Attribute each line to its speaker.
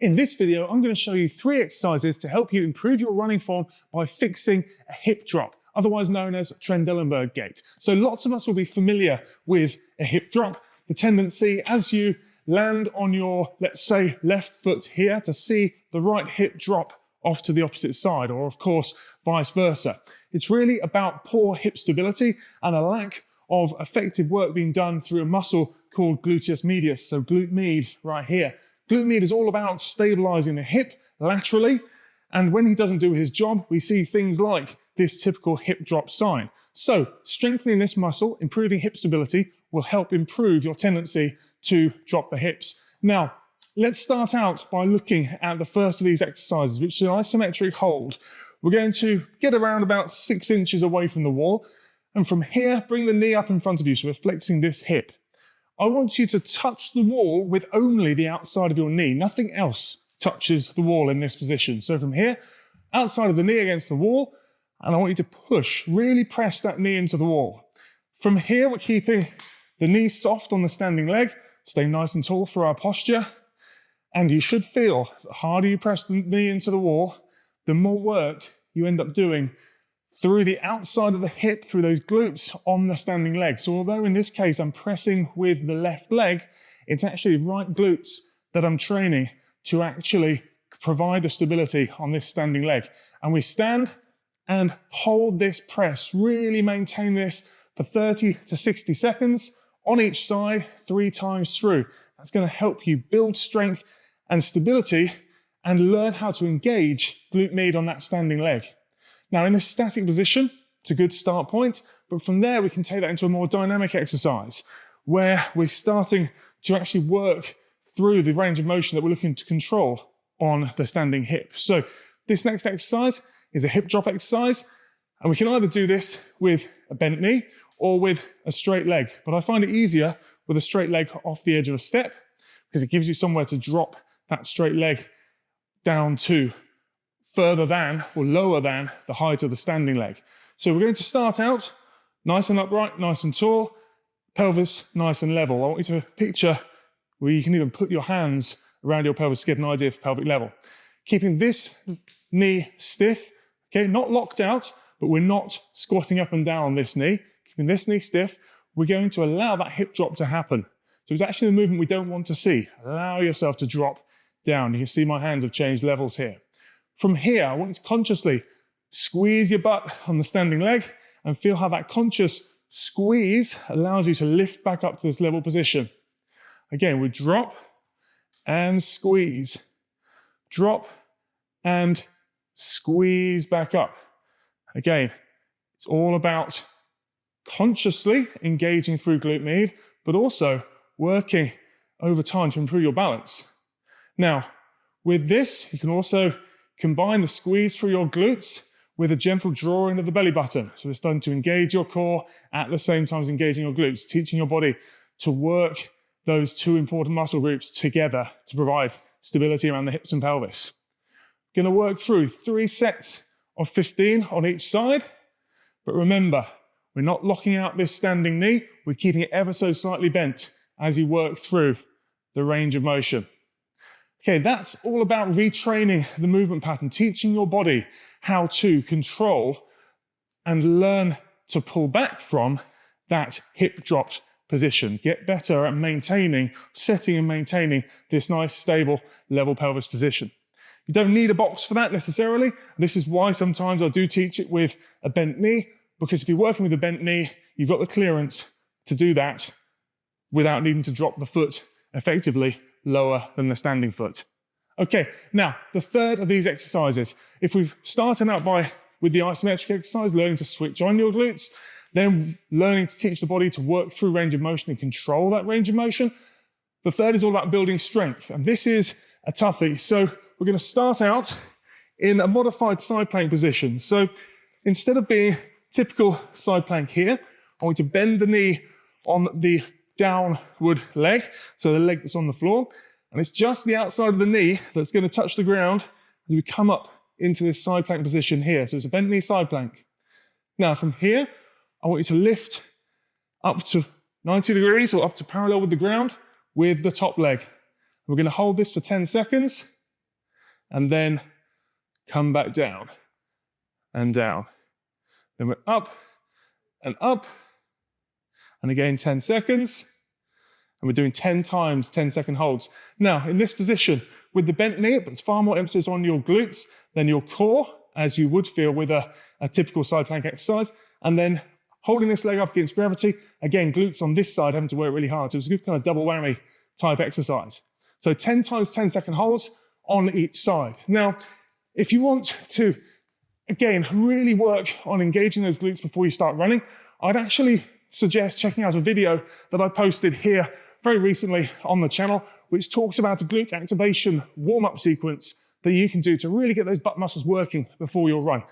Speaker 1: In this video, I'm going to show you 3 exercises to help you improve your running form by fixing a hip drop, otherwise known as Trendelenburg gait. So lots of us will be familiar with a hip drop. The tendency as you land on your, let's say, left foot here to see the right hip drop off to the opposite side, or of course, vice versa. It's really about poor hip stability and a lack of effective work being done through a muscle called gluteus medius, so glute med right here. Glute med is all about stabilizing the hip laterally, and when he doesn't do his job, we see things like this typical hip drop sign. So strengthening this muscle, improving hip stability, will help improve your tendency to drop the hips. Now, let's start out by looking at the first of these exercises, which is an isometric hold. We're going to get around about 6 inches away from the wall, and from here, bring the knee up in front of you, so we're flexing this hip. I want you to touch the wall with only the outside of your knee. Nothing else touches the wall in this position. So from here, outside of the knee against the wall, and I want you to push, really press that knee into the wall. From here, we're keeping the knee soft on the standing leg, stay nice and tall for our posture. And you should feel the harder you press the knee into the wall, the more work you end up doing through the outside of the hip, through those glutes on the standing leg. So although in this case I'm pressing with the left leg, it's actually right glutes that I'm training to actually provide the stability on this standing leg. And we stand and hold this press, really maintain this for 30 to 60 seconds on each side, 3 times through. That's going to help you build strength and stability and learn how to engage glute med on that standing leg. Now in this static position, it's a good start point, but from there we can take that into a more dynamic exercise where we're starting to actually work through the range of motion that we're looking to control on the standing hip. So this next exercise is a hip drop exercise, and we can either do this with a bent knee or with a straight leg, but I find it easier with a straight leg off the edge of a step because it gives you somewhere to drop that straight leg down to further than or lower than the height of the standing leg. So we're going to start out nice and upright, nice and tall, pelvis nice and level. I want you to picture where you can even put your hands around your pelvis to get an idea of pelvic level. Keeping this knee stiff, okay, not locked out, but we're not squatting up and down on this knee. Keeping this knee stiff, we're going to allow that hip drop to happen. So it's actually the movement we don't want to see. Allow yourself to drop down. You can see my hands have changed levels here. From here, I want you to consciously squeeze your butt on the standing leg and feel how that conscious squeeze allows you to lift back up to this level position. Again, we drop and squeeze. Drop and squeeze back up. Again, it's all about consciously engaging through glute med, but also working over time to improve your balance. Now, with this, you can also combine the squeeze through your glutes with a gentle drawing of the belly button. So it's starting to engage your core at the same time as engaging your glutes, teaching your body to work those 2 important muscle groups together to provide stability around the hips and pelvis. Going to work through 3 sets of 15 on each side, but remember, we're not locking out this standing knee, we're keeping it ever so slightly bent as you work through the range of motion. Okay, that's all about retraining the movement pattern, teaching your body how to control and learn to pull back from that hip dropped position. Get better at maintaining, setting and maintaining this nice, stable, level pelvis position. You don't need a box for that necessarily. This is why sometimes I do teach it with a bent knee, because if you're working with a bent knee, you've got the clearance to do that without needing to drop the foot effectively lower than the standing foot. Okay, now the third of these exercises, if we're starting out with the isometric exercise, learning to switch on your glutes, then learning to teach the body to work through range of motion and control that range of motion. The third is all about building strength, and this is a toughie. So we're going to start out in a modified side plank position. So instead of being typical side plank here, I want you to bend the knee on the downward leg, so the leg that's on the floor, and it's just the outside of the knee that's going to touch the ground as we come up into this side plank position here. So it's a bent knee side plank. Now from here, I want you to lift up to 90 degrees or up to parallel with the ground with the top leg. We're going to hold this for 10 seconds. and then come back down and down. Then we're up, and again 10 seconds. And we're doing 10 times 10-second holds. Now, in this position, with the bent knee, it puts far more emphasis on your glutes than your core, as you would feel with a typical side plank exercise. And then holding this leg up against gravity, again, glutes on this side having to work really hard. So it's a good kind of double whammy type exercise. So 10 times 10-second holds on each side. Now, if you want to, again, really work on engaging those glutes before you start running, I'd actually suggest checking out a video that I posted here very recently on the channel, which talks about a glute activation warm-up sequence that you can do to really get those butt muscles working before your run.